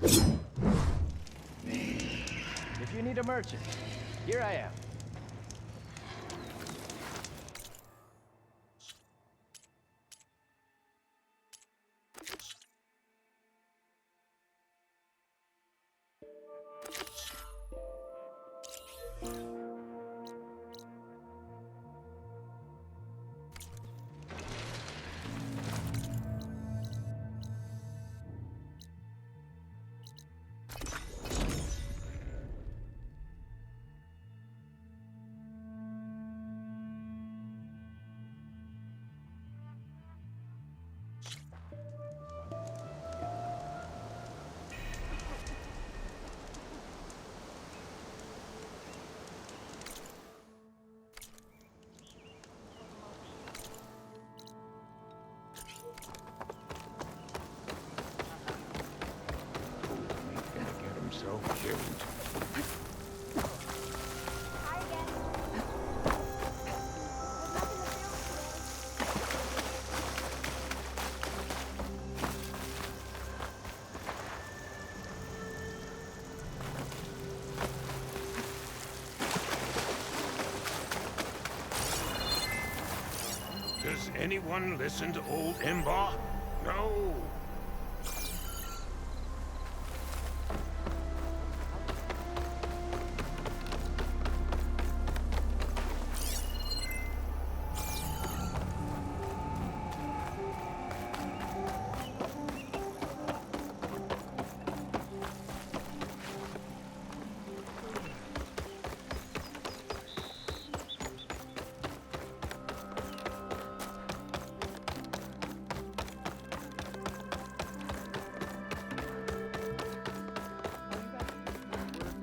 If you need a merchant, here I am. So cute. Hi again. Does anyone listen to old Ember? No.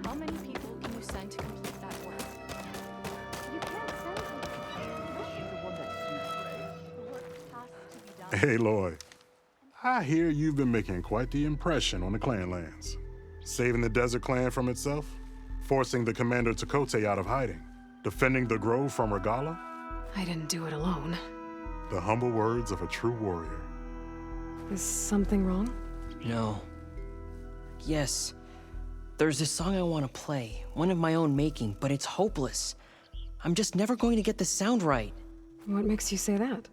How many people can you send to complete that work? You can't send people. This is the one that suits Ray. The work has to be done. Hey, Lloyd. I hear you've been making quite the impression on the clan lands. Saving the desert clan from itself, forcing the commander Takote out of hiding, defending the grove from Regala. I didn't do it alone. The humble words of a true warrior. Is something wrong? No. Yes. There's this song I want to play, one of my own making, but it's hopeless. I'm just never going to get the sound right. What makes you say that?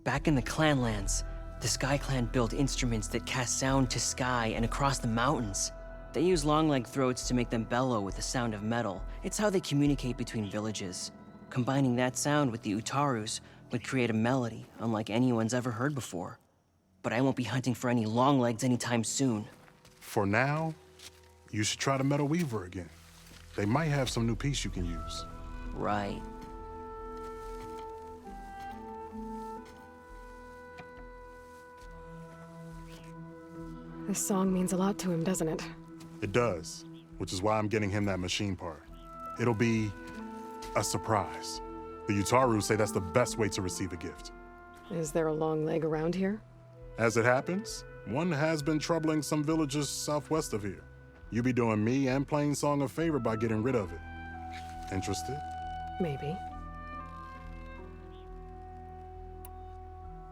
Back in the Clanlands, the Sky Clan built instruments that cast sound to sky and across the mountains. They use long-leg throats to make them bellow with the sound of metal. It's how they communicate between villages. Combining that sound with the Utarus would create a melody unlike anyone's ever heard before. But I won't be hunting for any longlegs anytime soon. For now, you should try the Metal Weaver again. They might have some new piece you can use. Right. This song means a lot to him, doesn't it? It does, which is why I'm getting him that machine part. It'll be a surprise. The Utaru say that's the best way to receive a gift. Is there a long leg around here? As it happens, one has been troubling some villages southwest of here. You be doing me and Plainsong a favor by getting rid of it. Interested? Maybe.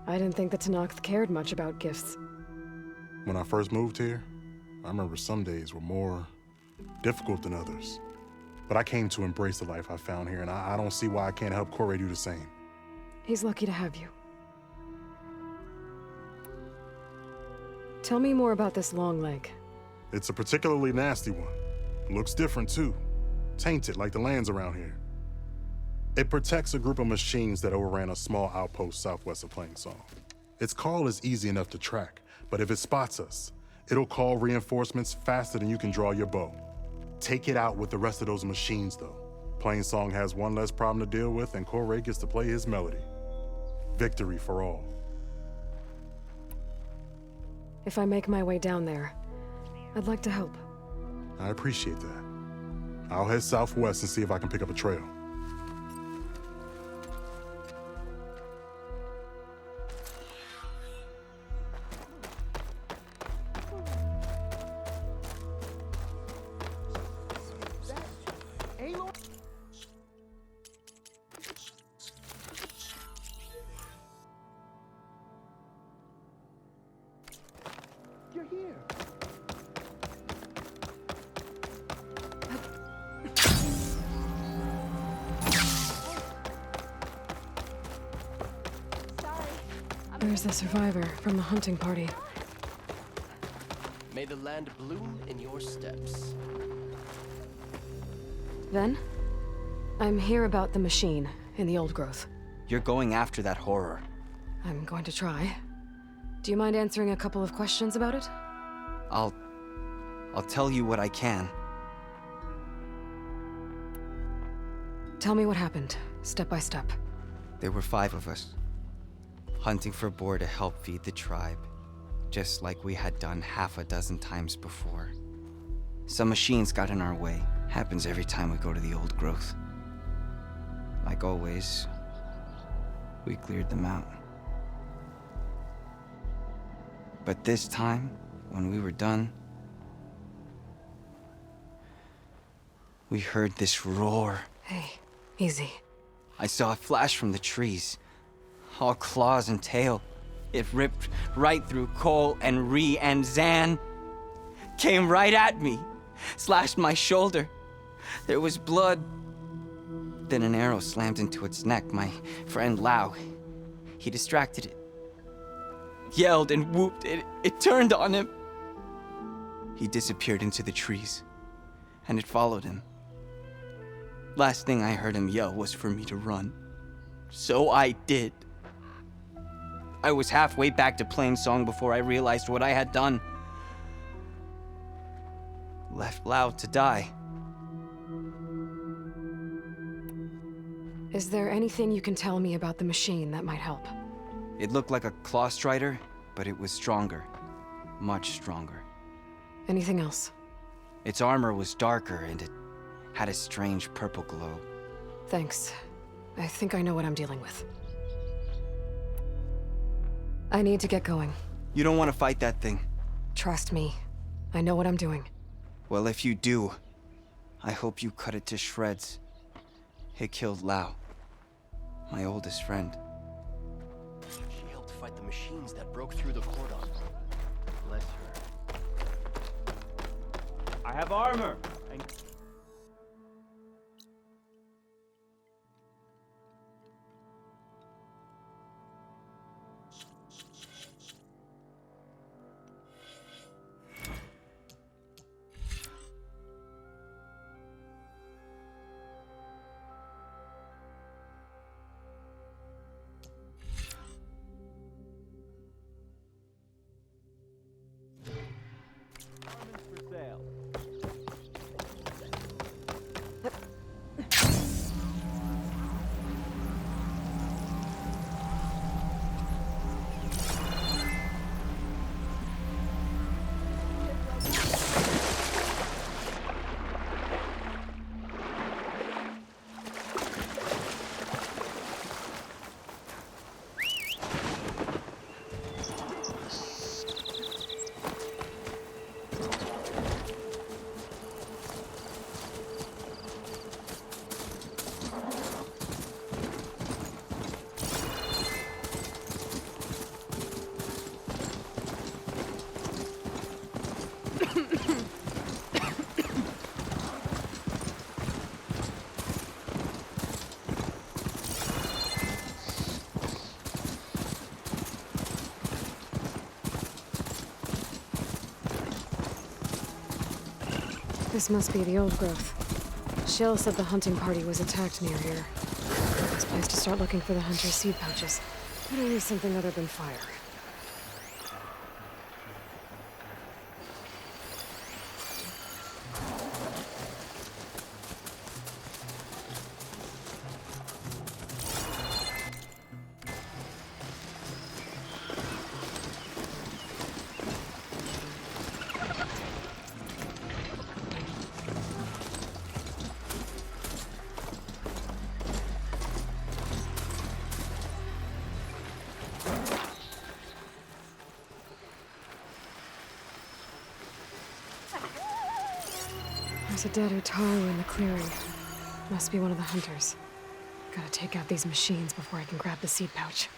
I didn't think the Tenakth cared much about gifts. When I first moved here, I remember some days were more difficult than others. But I came to embrace the life I found here, and I don't see why I can't help Corey do the same. He's lucky to have you. Tell me more about this long leg. It's a particularly nasty one. Looks different, too. Tainted, like the lands around here. It protects a group of machines that overran a small outpost southwest of Plainsong. Its call is easy enough to track, but if it spots us, it'll call reinforcements faster than you can draw your bow. Take it out with the rest of those machines, though. Plainsong has one less problem to deal with, and Corey gets to play his melody. Victory for all. If I make my way down there, I'd like to help. I appreciate that. I'll head southwest and see if I can pick up a trail. You're here. There's the survivor from the hunting party. May the land bloom in your steps. Ven? I'm here about the machine in the old growth. You're going after that horror. I'm going to try. Do you mind answering a couple of questions about it? I'll tell you what I can. Tell me what happened, step by step. There were 5 of us, hunting for boar to help feed the tribe, just like we had done half a dozen times before. Some machines got in our way. Happens every time we go to the old growth. Like always, we cleared them out. But this time, when we were done, we heard this roar. Hey, easy. I saw a flash from the trees, all claws and tail. It ripped right through Cole and Ree, and Zan came right at me, slashed my shoulder. There was blood. Then an arrow slammed into its neck. My friend Lau, he distracted it. Yelled and whooped. It turned on him. He disappeared into the trees, and it followed him. Last thing I heard him yell was for me to run. So I did. I was halfway back to Plainsong before I realized what I had done. Left Lau to die. Is there anything you can tell me about the machine that might help? It looked like a claw strider, but it was stronger. Much stronger. Anything else? Its armor was darker, and it had a strange purple glow. Thanks. I think I know what I'm dealing with. I need to get going. You don't want to fight that thing. Trust me. I know what I'm doing. Well, if you do, I hope you cut it to shreds. It killed Lau, my oldest friend. She helped fight the machines that broke through the cordon. Bless her. I have armor! For sale. This must be the old growth. Shell said the hunting party was attacked near here. Best place to start looking for the hunter's seed pouches. Better use something other than fire. There's a dead Utaru in the clearing. Must be one of the hunters. Gotta take out these machines before I can grab the seed pouch.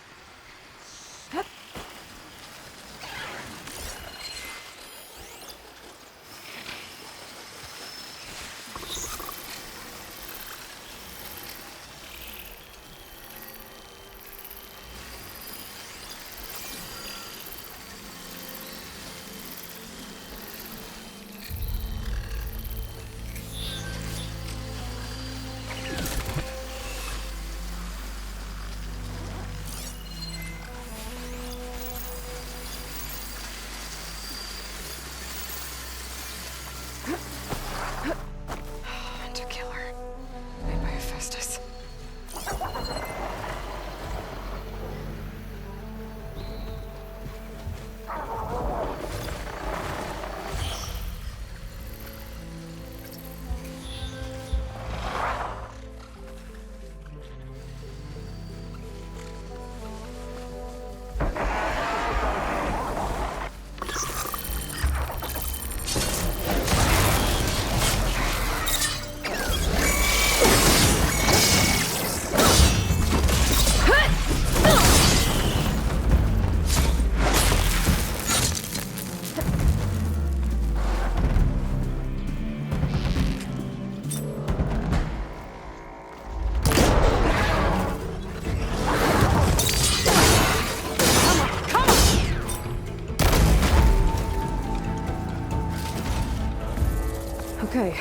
Okay.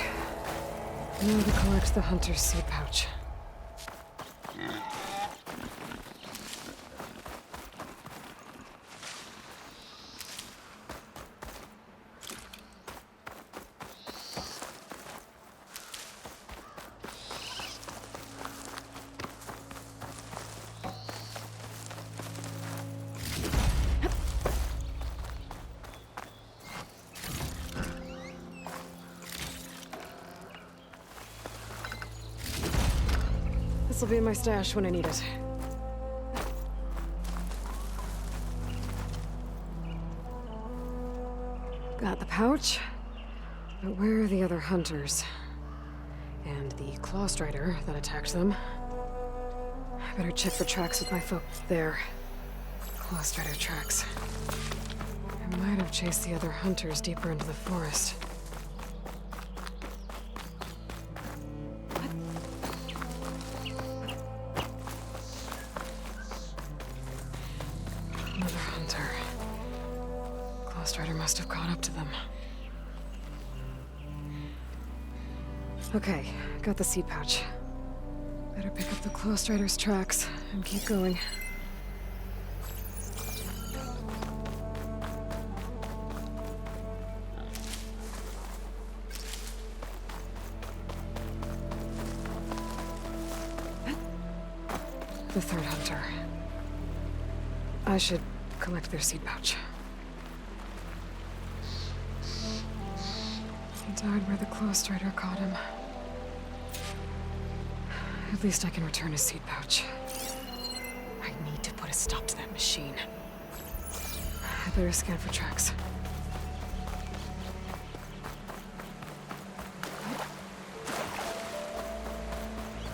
Now to collect the hunter's seed pouch. This'll be in my stash when I need it. Got the pouch, but where are the other hunters? And the claw strider that attacked them? I better check for tracks with my folks there. Claw strider tracks. I might have chased the other hunters deeper into the forest. Another hunter. Claw strider must have caught up to them. Okay, got the seed pouch. Better pick up the claw strider's tracks and keep going. The third hunter. I should collect their seed pouch. He died where the claw strider caught him. At least I can return his seed pouch. I need to put a stop to that machine. I better scan for tracks.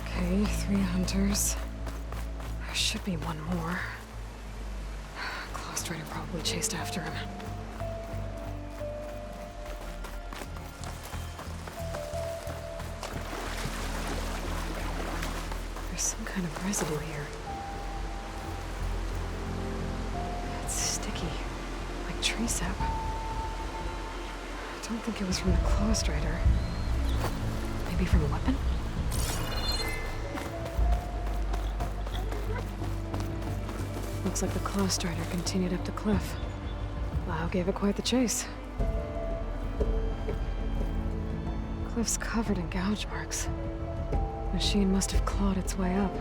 Okay, 3 hunters. There should be one more. Claw strider probably chased after him. There's some kind of residue here. It's sticky, like tree sap. I don't think it was from the claw strider. Maybe from a weapon? Looks like the claw strider continued up the cliff. Lau gave it quite the chase. Cliff's covered in gouge marks. Machine must have clawed its way up.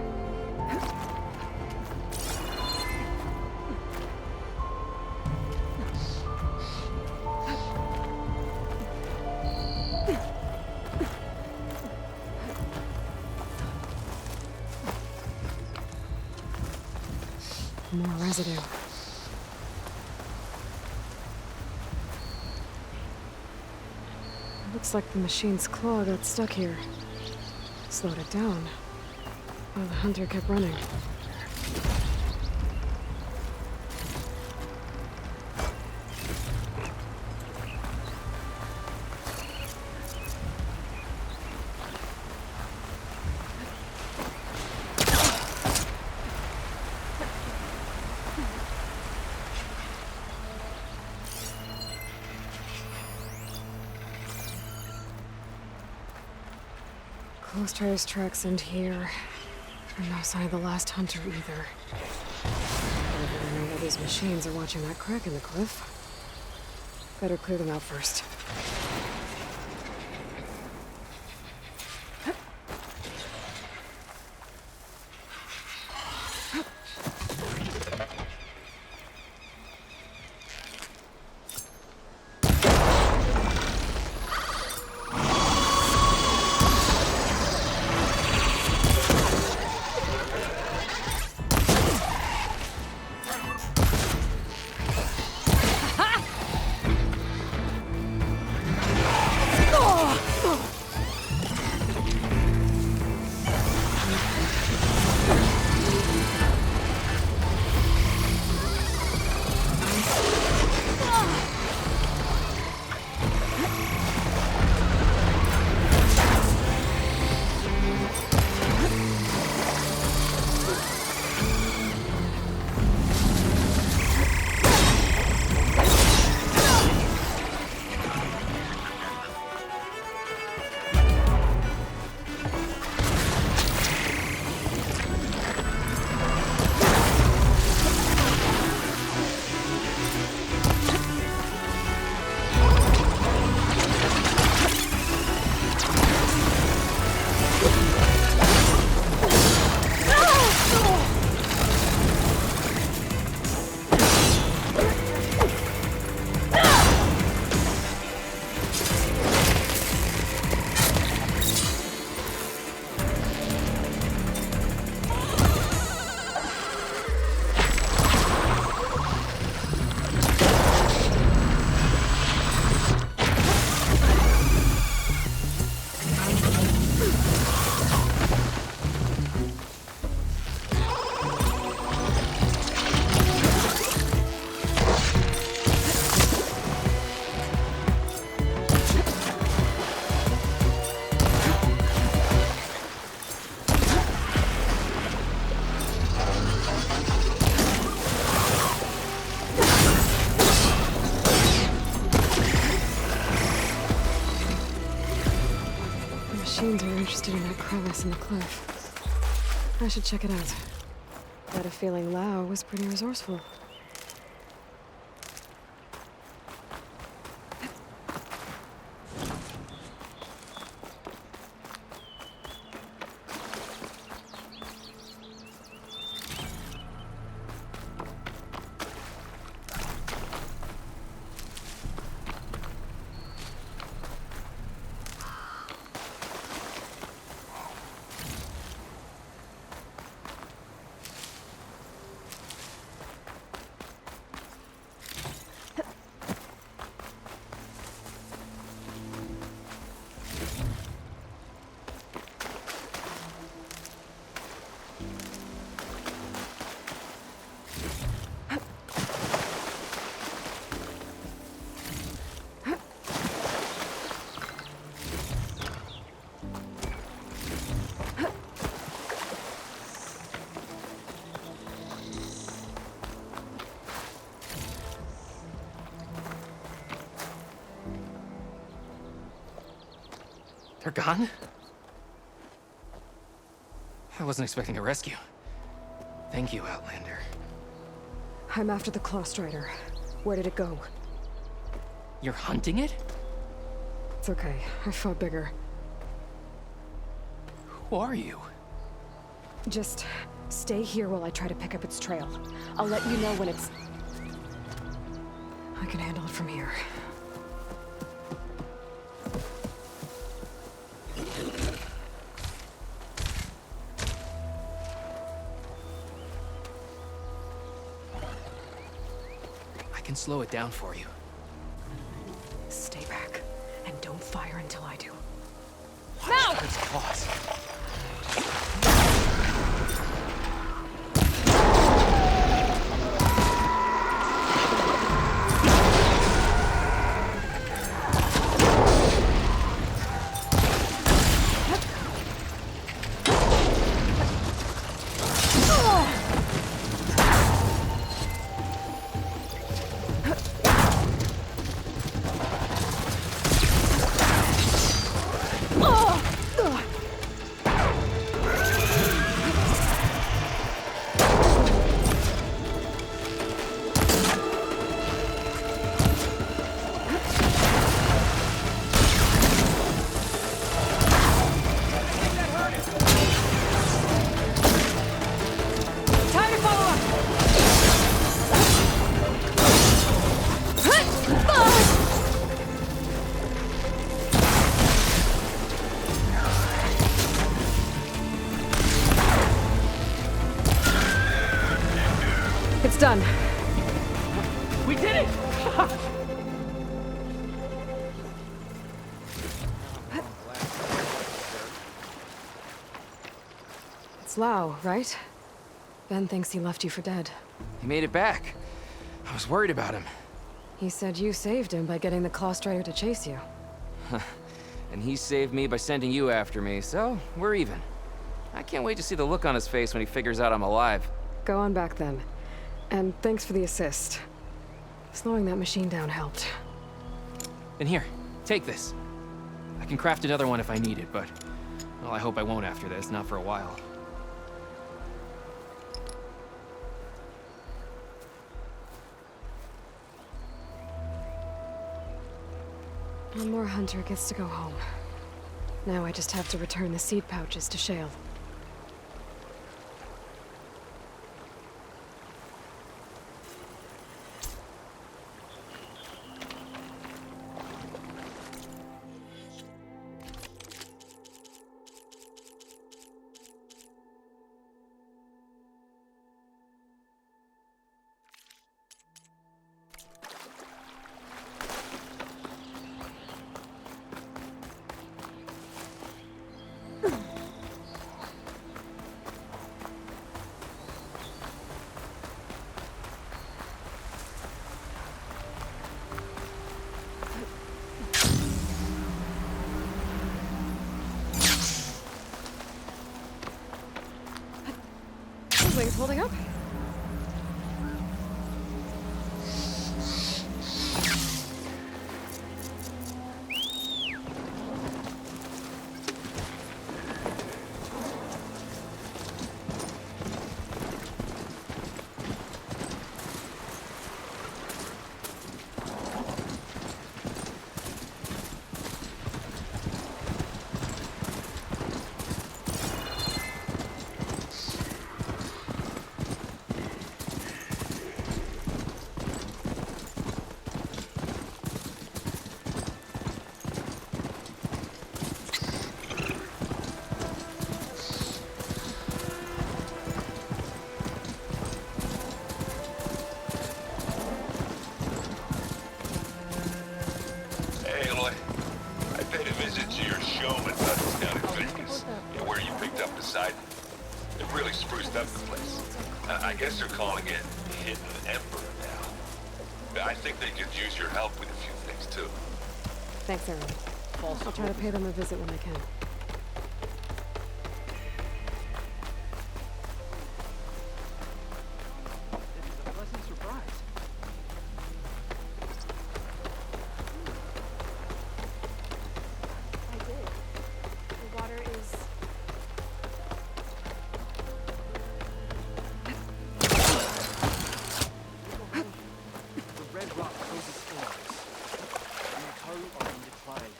More residue. It looks like the machine's claw got stuck here. Slowed it down, while the hunter kept running. Claw strider's tracks end here. And no sign of the last hunter either. I better know where these machines are watching that crack in the cliff. Better clear them out first. machines are interested in that crevice in the cliff. I should check it out. Got a feeling Lao was pretty resourceful. They're gone? I wasn't expecting a rescue. Thank you, Outlander. I'm after the Claw Strider. Where did it go? You're hunting it? It's okay. I fought bigger. Who are you? Just stay here while I try to pick up its trail. I'll let you know when it's... I can handle it from here. I can slow it down for you. Stay back, and don't fire until I do. Watch its claws. It's done. We did it! It's Lao, right? Ben thinks he left you for dead. He made it back. I was worried about him. He said you saved him by getting the Claw Strider to chase you. And he saved me by sending you after me, so we're even. I can't wait to see the look on his face when he figures out I'm alive. Go on back then. And thanks for the assist. Slowing that machine down helped. Then here, take this. I can craft another one if I need it, but... well, I hope I won't after this, not for a while. One more hunter gets to go home. Now I just have to return the seed pouches to Shale. Wings holding up? up the place. I guess they're calling it Hidden Emperor now. I think they could use your help with a few things, too. Thanks, Aaron. I'll try to pay them a visit when I can. I did. The water is... The red rock poses storms. The Makaru are in decline.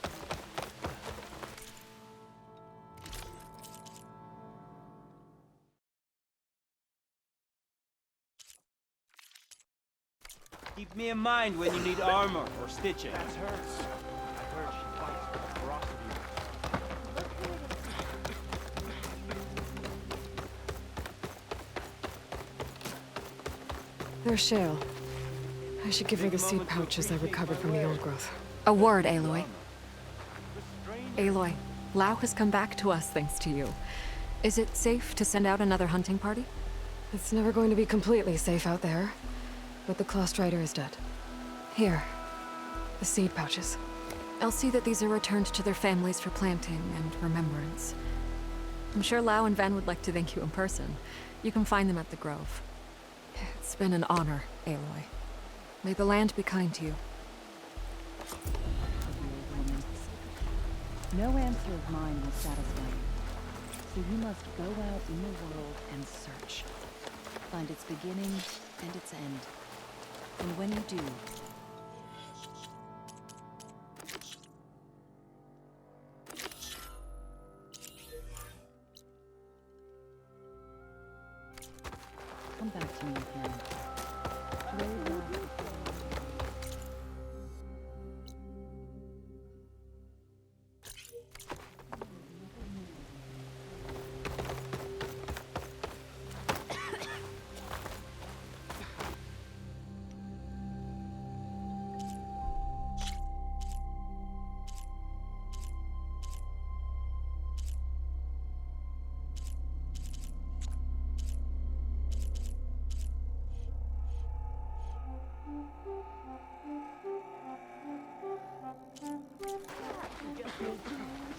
Keep me in mind when you need armor or stitching. That hurts. I heard she fights with ferocity. There's Shale. I should give her the seed pouches I recovered from the old growth. A word, Aloy. Aloy, Lau has come back to us thanks to you. Is it safe to send out another hunting party? It's never going to be completely safe out there, but the Clawstrider is dead. Here, the seed pouches. I'll see that these are returned to their families for planting and remembrance. I'm sure Lau and Van would like to thank you in person. You can find them at the Grove. It's been an honor, Aloy. May the land be kind to you. No answer of mine will satisfy you. So you must go out in the world and search. Find its beginning and its end. And when you do, come back to me again. Very well.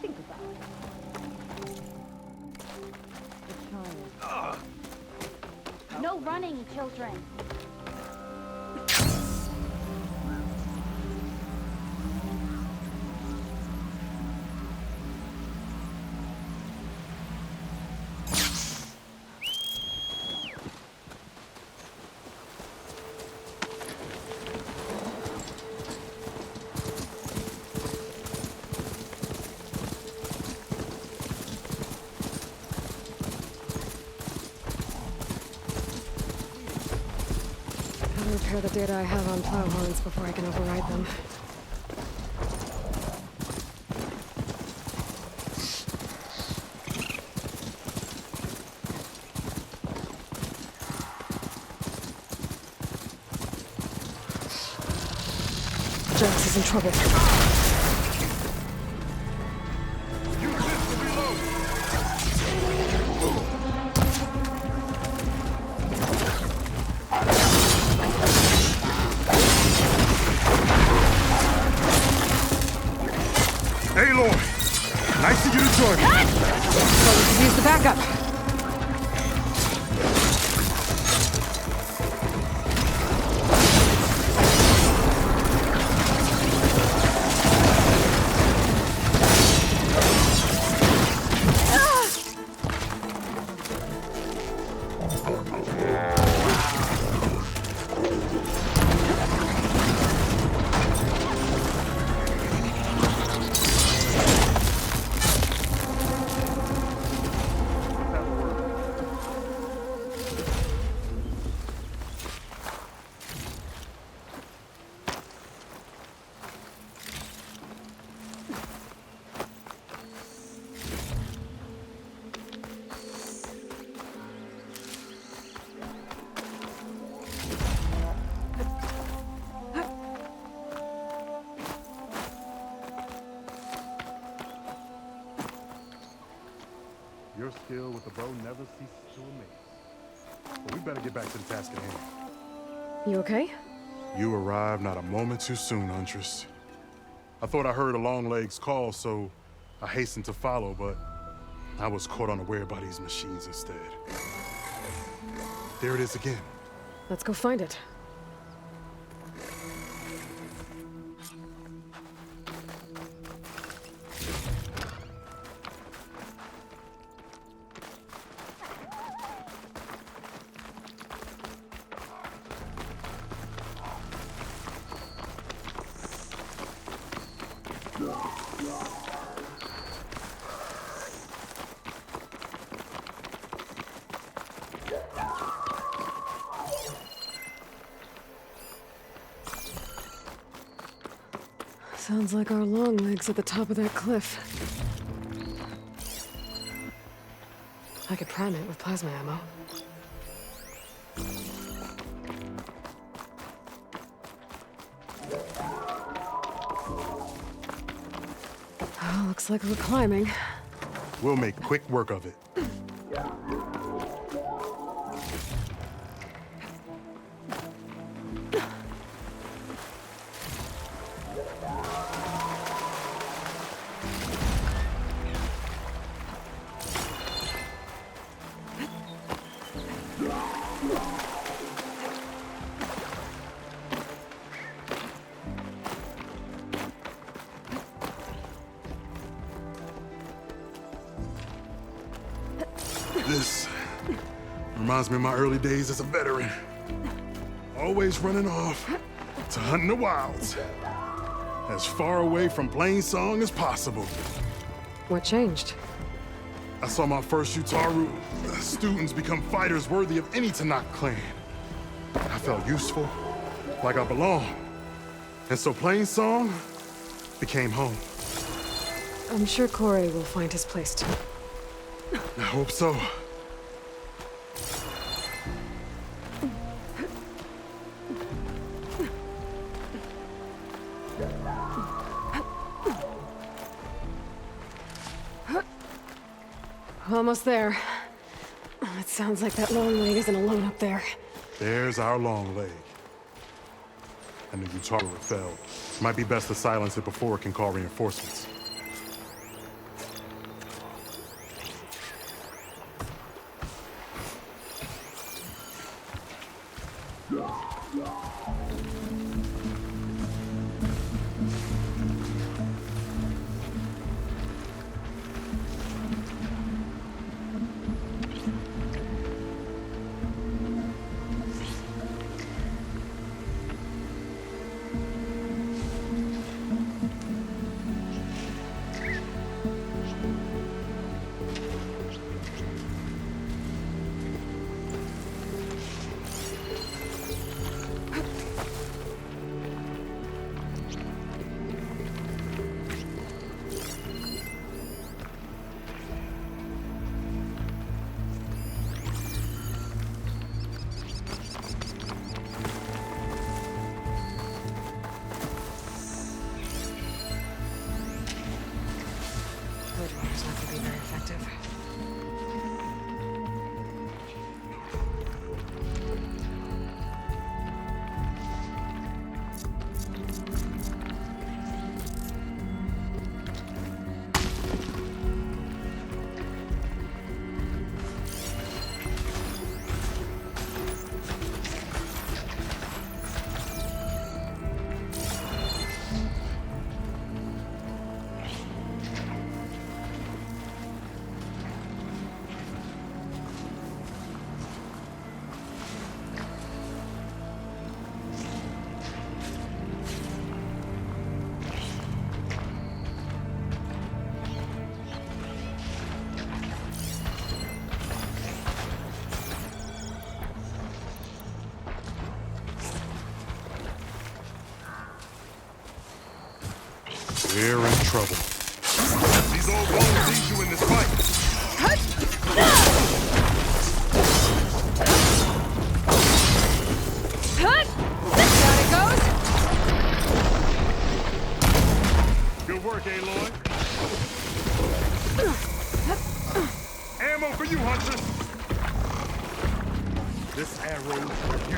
Think about it. The child. No running, children. I'll repair the data I have on plow horns before I can override them. Jax is in trouble. Aloy! Nice of you to join me. So use the backup. Your skill with the bow never ceases to amaze. but we better get back to the task at hand. You okay? You arrived not a moment too soon, Huntress. I thought I heard a Longlegs call, so I hastened to follow, but I was caught unaware by these machines instead. There it is again. Let's go find it. Sounds like our Longlegs at the top of that cliff. I could prime it with plasma ammo. Oh, looks like we're climbing. We'll make quick work of it. This reminds me of my early days as a veteran. Always running off to hunt in the wilds. As far away from Plainsong as possible. What changed? I saw my first Utaru students become fighters worthy of any Tanakh clan. I felt useful, like I belonged. And so Plainsong became home. I'm sure Corey will find his place too. I hope so. Almost there. It sounds like that Longleg isn't alone up there. There's our Longleg. And the Utaru fell. Might be best to silence it before it can call reinforcements. It's not going to be very effective. We're in trouble. These old bones need you in this fight. Down it goes. Good work, Aloy. Ammo for you, Huntress. This This arrow's for you.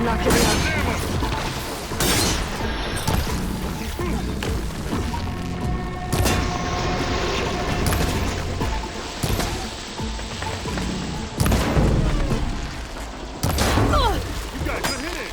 Not giving up. You guys are hit it!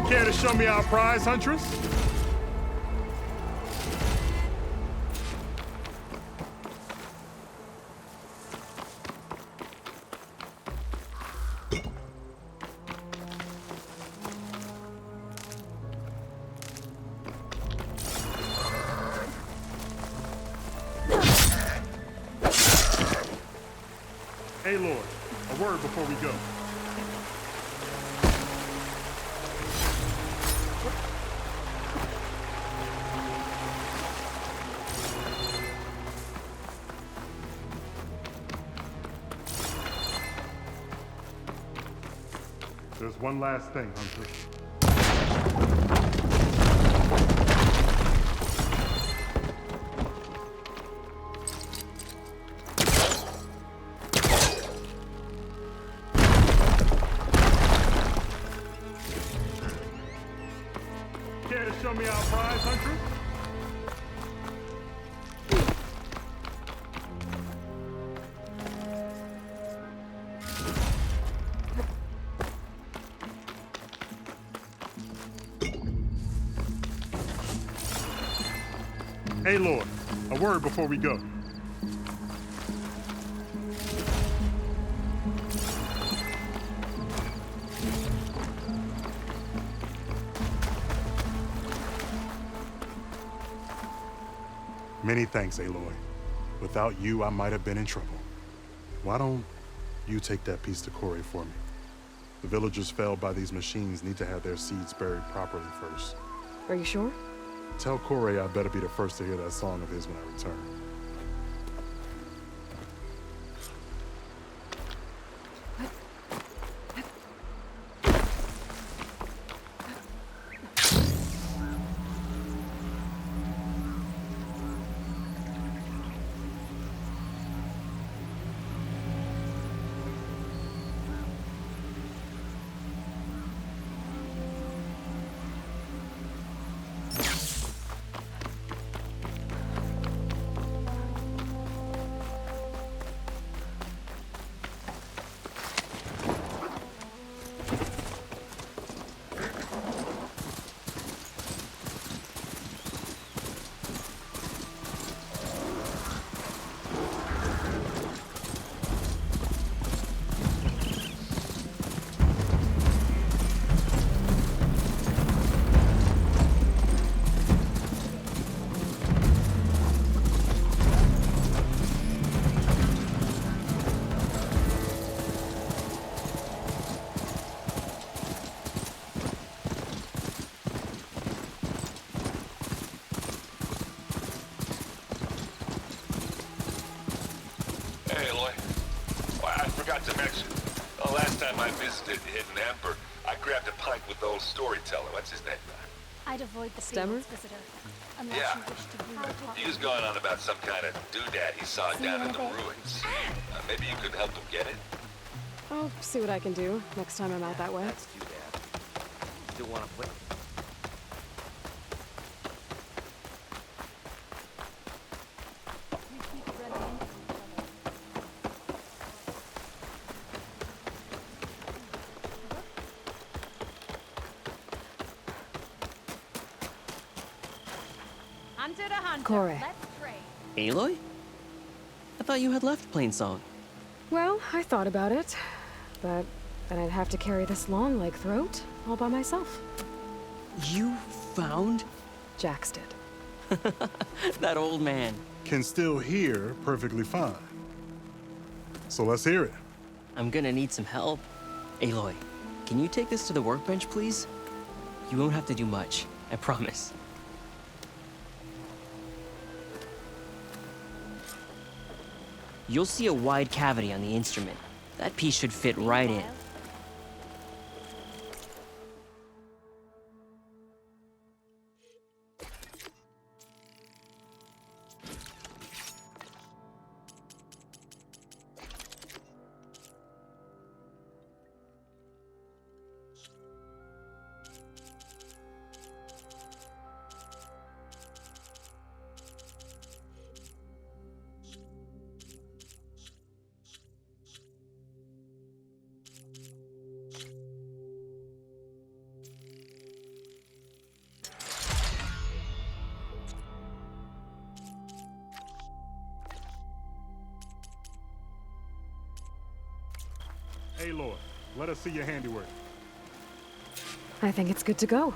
Care to show me our prize, Huntress? Hey, Lord, a word before we go. There's one last thing, Huntress. Care to show me our prize, Huntress? Hey, Lord, a word before we go. Many thanks, Aloy. Without you, I might have been in trouble. Why don't you take that piece to Corey for me? The villagers felled by these machines need to have their seeds buried properly first. Are you sure? Tell Corey I better be the first to hear that song of his when I return. forgot to mention, the last time I visited Hidden Ember, I grabbed a pint with the old storyteller. What's his name? I'd avoid the Stemmer? fields, visitor. Unless Yeah. you wish to view the top. He was going on about some kind of doodad he saw See down you in the in a bit. ruins. Maybe you could help him get it? I'll see what I can do next time I'm out that way. That's too bad. Still want to play? You keep running into each other. Hunter to hunter. Corey. Let's trade. Aloy? I thought you had left Plainsong. Well, I thought about it, but then I'd have to carry this long leg throat all by myself. You found Jax did. that old man. Can still hear perfectly fine. So let's hear it. I'm gonna need some help. Aloy, can you take this to the workbench, please? You won't have to do much, I promise. You'll see a wide cavity on the instrument. That piece should fit right in. Hey, Lord, let us see your handiwork. I think it's good to go.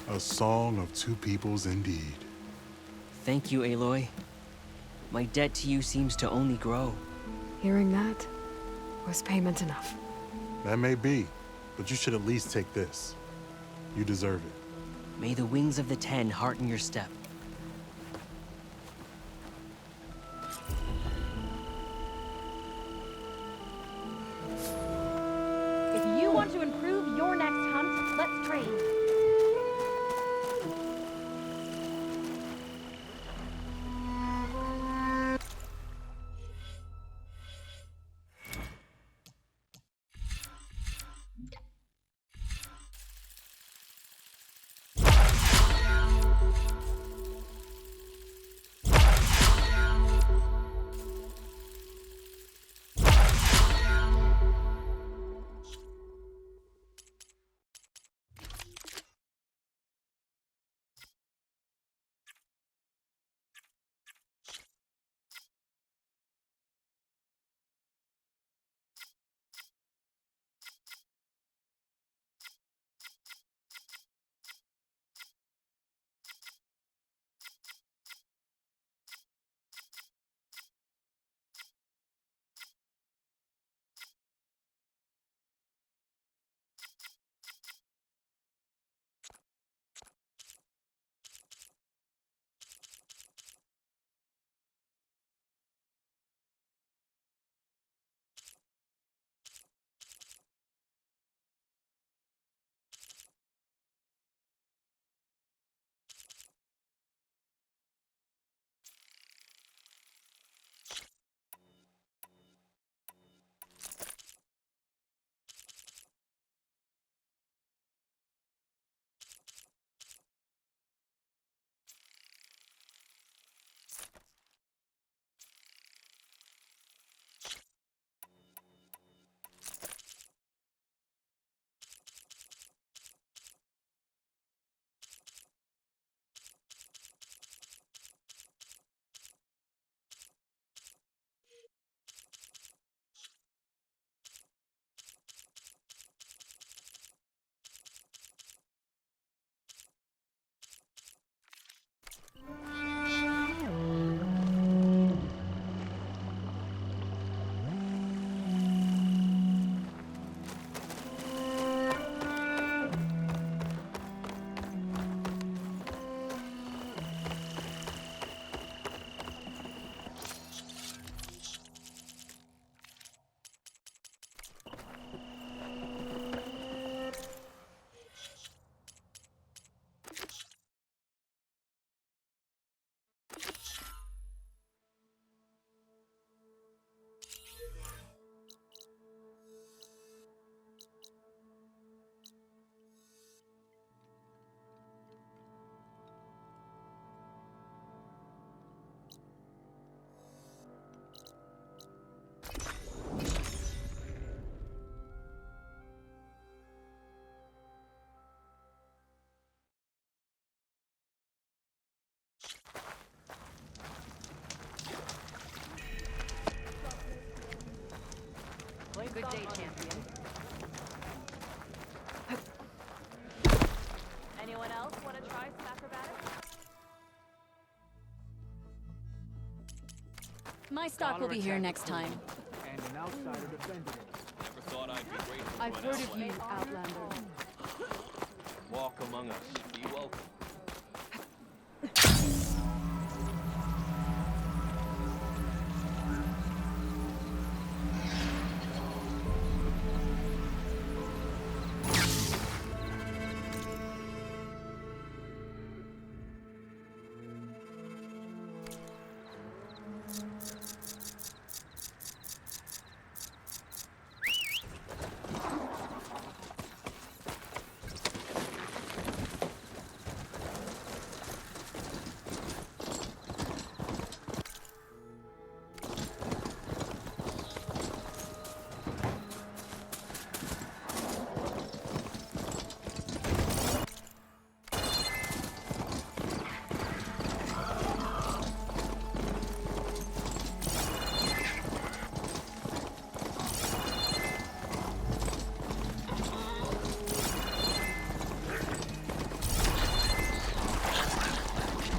A song of two peoples indeed. Thank you, Aloy. My debt to you seems to only grow. Hearing that was payment enough. That may be, but you should at least take this. You deserve it. May the wings of the Ten hearten your step. If you want to improve your next hunt, let's trade. My stock will be here next time. And an outsider defended it. Never thought I'd be grateful I've to an heard of ally. you, Outlander. Walk among us. Be welcome.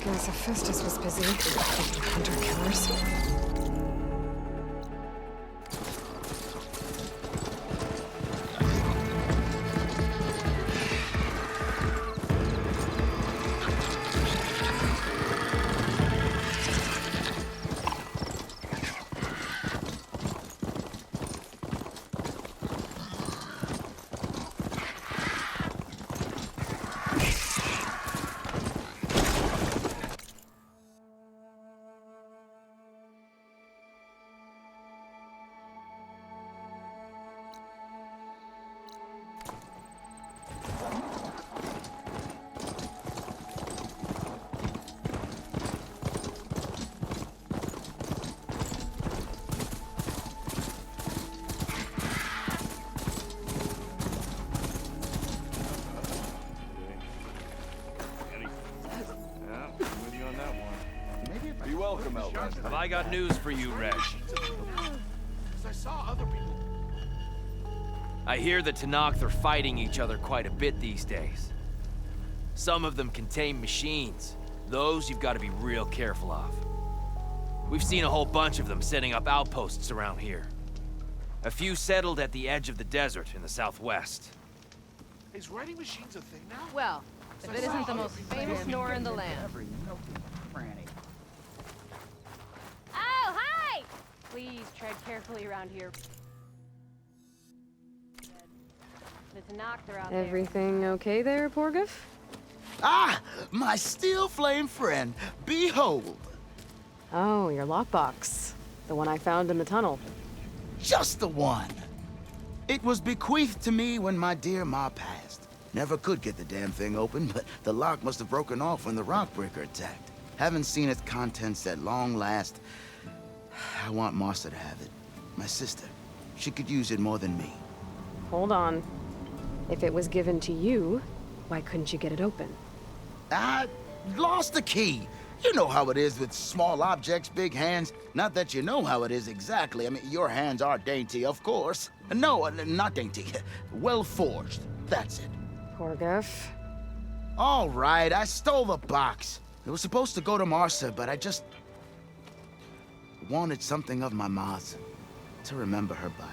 Guess Hephaestus was busy taking hunter-killers. Be welcome, Outlander. Have I got news for you, Reg? I saw other people. I hear the Tenakth are fighting each other quite a bit these days. Some of them contain machines. Those you've got to be real careful of. We've seen a whole bunch of them setting up outposts around here. A few settled at the edge of the desert in the southwest. Is writing machines a thing now? Well, if it isn't the most famous Nora in the land. Oh, hi! Please tread carefully around here. The Tenakth are out there. Everything okay there, Porgif? Ah, my steel flame friend, behold. Oh, your lockbox. The one I found in the tunnel. Just the one. It was bequeathed to me when my dear ma passed. Never could get the damn thing open, but the lock must have broken off when the rockbreaker attacked. Haven't seen its contents at long last. I want Martha to have it. My sister. She could use it more than me. Hold on. If it was given to you, why couldn't you get it open? I lost the key. You know how it is with small objects, big hands. Not that you know how it is exactly. I mean, your hands are dainty, of course. No, not dainty. Well forged. That's it. Porgif. All right, I stole the box. It was supposed to go to Martha, but I just wanted something of my ma's to remember her by.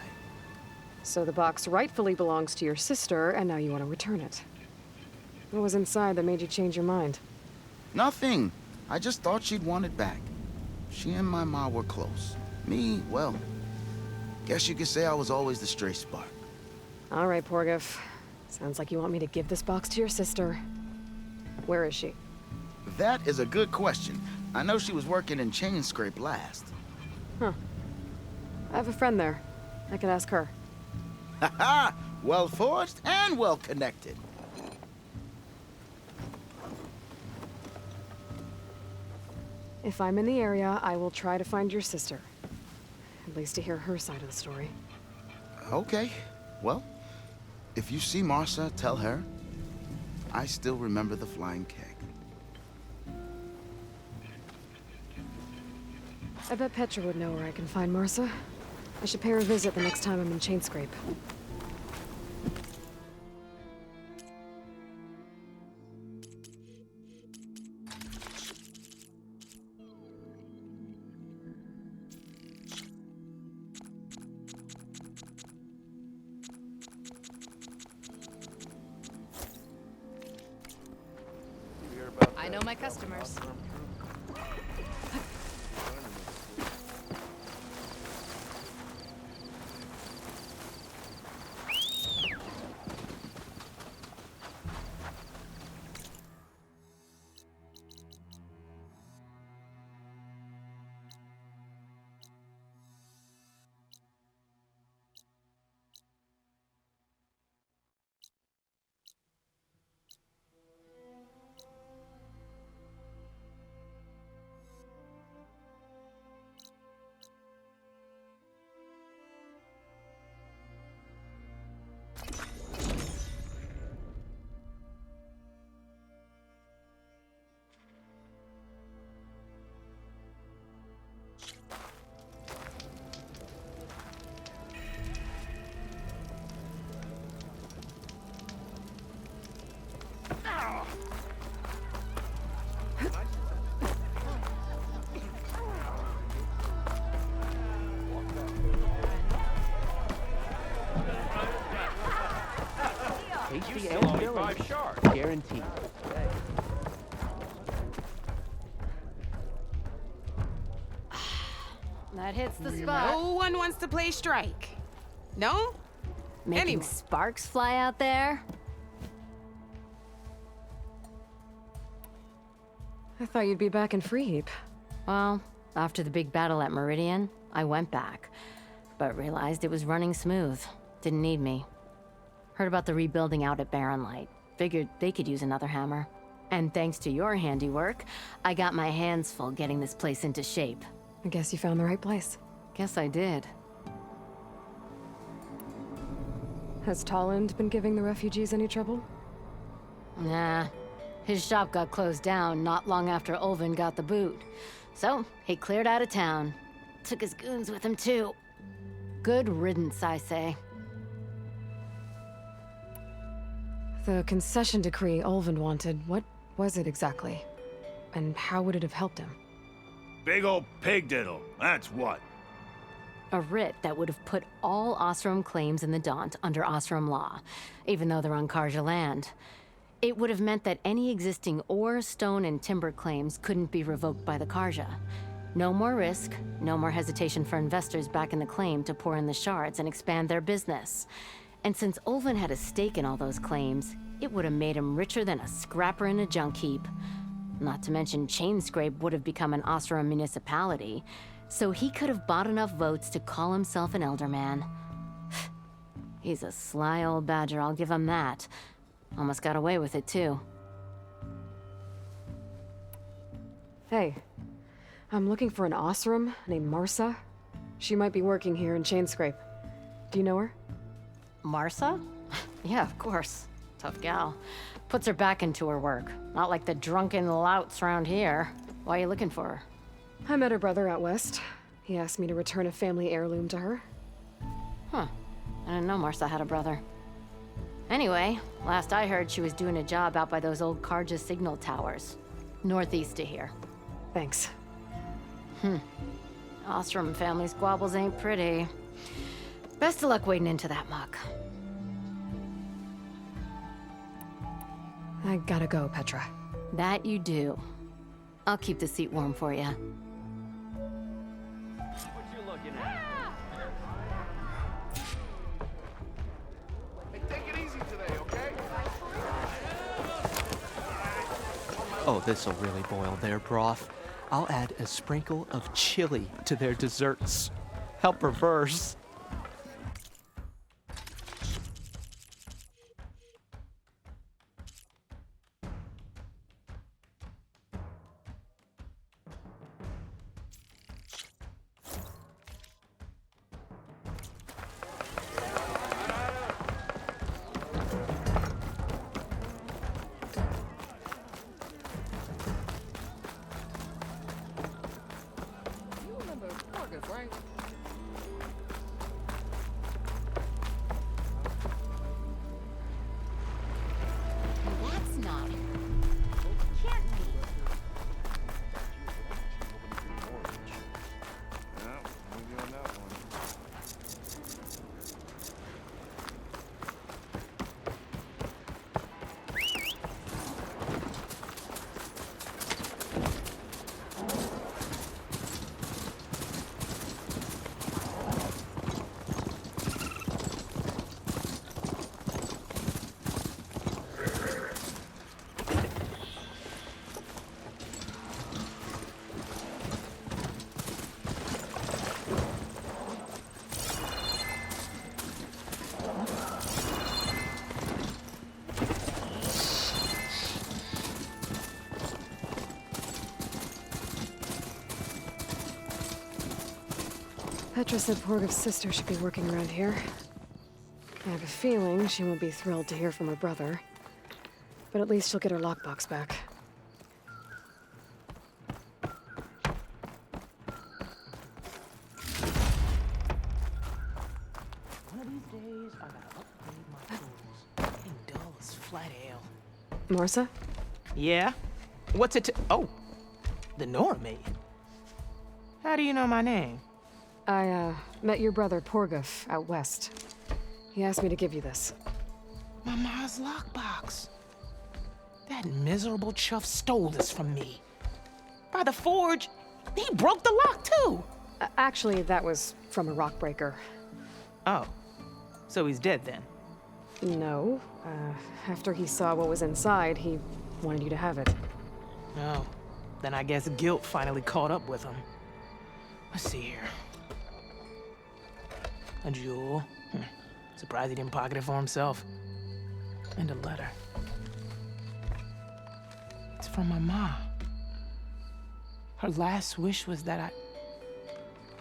So the box rightfully belongs to your sister, and now you want to return it. What was inside that made you change your mind? Nothing. I just thought she'd want it back. She and my ma were close. Me, well, guess you could say I was always the stray spark. All right, Porgif. Sounds like you want me to give this box to your sister. Where is she? That is a good question. I know she was working in Chain Scrape last. Huh. I have a friend there. I could ask her. Ha ha! Well forged and well connected. If I'm in the area, I will try to find your sister. At least to hear her side of the story. Okay. Well, if you see Martha, tell her I still remember the flying keg. I bet Petra would know where I can find Martha. I should pay her a visit the next time I'm in Chain Scrape. know my customers. Tasty and filling. Guaranteed. That hits the spot. No one wants to play strike. No? Making Anyway. sparks fly out there? I thought you'd be back in Freeheap. Well, after the big battle at Meridian, I went back, but realized it was running smooth. Didn't need me. Heard about the rebuilding out at Barren Light. Figured they could use another hammer. And thanks to your handiwork, I got my hands full getting this place into shape. I guess you found the right place. Guess I did. Has Tolland been giving the refugees any trouble? Nah. His shop got closed down not long after Ulvin got the boot. So, he cleared out of town. Took his goons with him, too. Good riddance, I say. The concession decree Ulvin wanted, what was it exactly? And how would it have helped him? Big old pig diddle, that's what. A writ that would have put all Osram claims in the Daunt under Osram law, even though they're on Karja land. It would have meant that any existing ore, stone, and timber claims couldn't be revoked by the Karja. No more risk, no more hesitation for investors back in the claim to pour in the shards and expand their business. And since Ulvin had a stake in all those claims, it would have made him richer than a scrapper in a junk heap. Not to mention Chainscrape would have become an Osram municipality, so he could have bought enough votes to call himself an elderman. He's a sly old badger, I'll give him that. Almost got away with it, too. Hey, I'm looking for an Osram named Marsa. She might be working here in Chainscrape. Do you know her? Marsa? Yeah, of course. Tough gal. Puts her back into her work. Not like the drunken louts around here. Why are you looking for her? I met her brother out west. He asked me to return a family heirloom to her. Huh. I didn't know Marsa had a brother. Anyway, last I heard she was doing a job out by those old Karja signal towers. Northeast of here. Thanks. Ostrom family squabbles ain't pretty. Best of luck wading into that muck. I gotta go, Petra. That you do. I'll keep the seat warm for you. What you looking at? Take it easy today, okay? Oh, this'll really boil their broth. I'll add a sprinkle of chili to their desserts. Help reverse. Petra said Porgov's sister should be working around here. I have a feeling she won't be thrilled to hear from her brother. But at least she'll get her lockbox back. One of these days, I gotta upgrade my tools. Getting dull as flat ale. Marsa? Yeah? What's it to— Oh, the Nora maid. How do you know my name? I, met your brother Porgov out west. He asked me to give you this. My ma's lockbox. That miserable chuff stole this from me. By the forge, he broke the lock too. Actually, that was from a rock breaker. Oh, so he's dead then? No. After he saw what was inside, he wanted you to have it. Oh, then I guess guilt finally caught up with him. Let's see here. A jewel. Surprised he didn't pocket it for himself. And a letter. It's from my mom. Her last wish was that I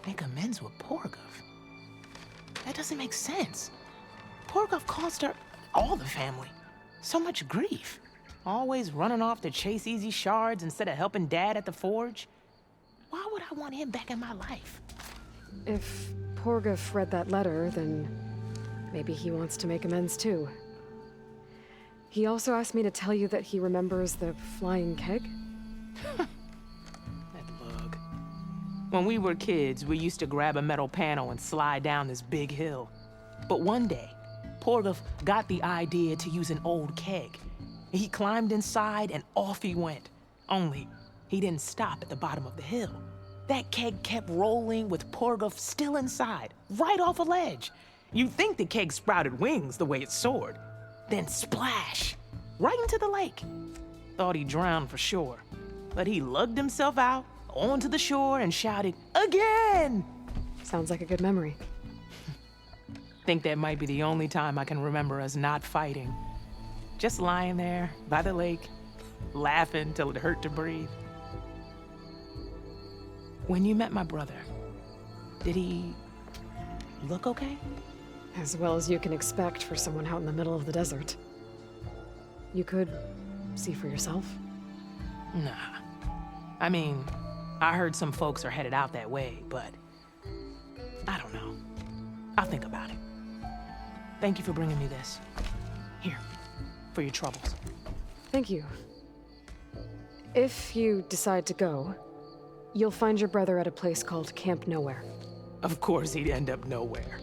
make amends with Porgov. That doesn't make sense. Porgov caused her, all the family, so much grief. Always running off to chase easy shards instead of helping Dad at the forge. Why would I want him back in my life? If Porgov read that letter, then maybe he wants to make amends too. He also asked me to tell you that he remembers the flying keg. That lug. When we were kids, we used to grab a metal panel and slide down this big hill. But one day, Porgov got the idea to use an old keg. He climbed inside and off he went. Only, he didn't stop at the bottom of the hill. That keg kept rolling with Porgov still inside, right off a ledge. You'd think the keg sprouted wings the way it soared. Then splash, right into the lake. Thought he drowned for sure. But he lugged himself out onto the shore and shouted, "Again!" Sounds like a good memory. Think that might be the only time I can remember us not fighting. Just lying there by the lake, laughing till it hurt to breathe. When you met my brother, did he look okay? As well as you can expect for someone out in the middle of the desert. You could see for yourself. Nah. I mean, I heard some folks are headed out that way, but I don't know. I'll think about it. Thank you for bringing me this. Here, for your troubles. Thank you. If you decide to go, you'll find your brother at a place called Camp Nowhere. Of course he'd end up nowhere.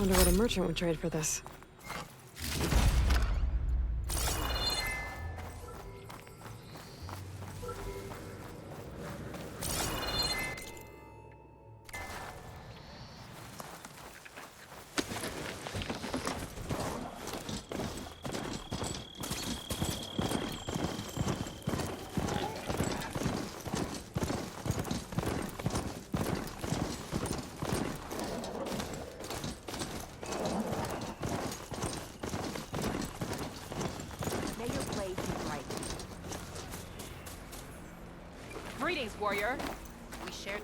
Wonder what a merchant would trade for this. Greetings, warrior. We shared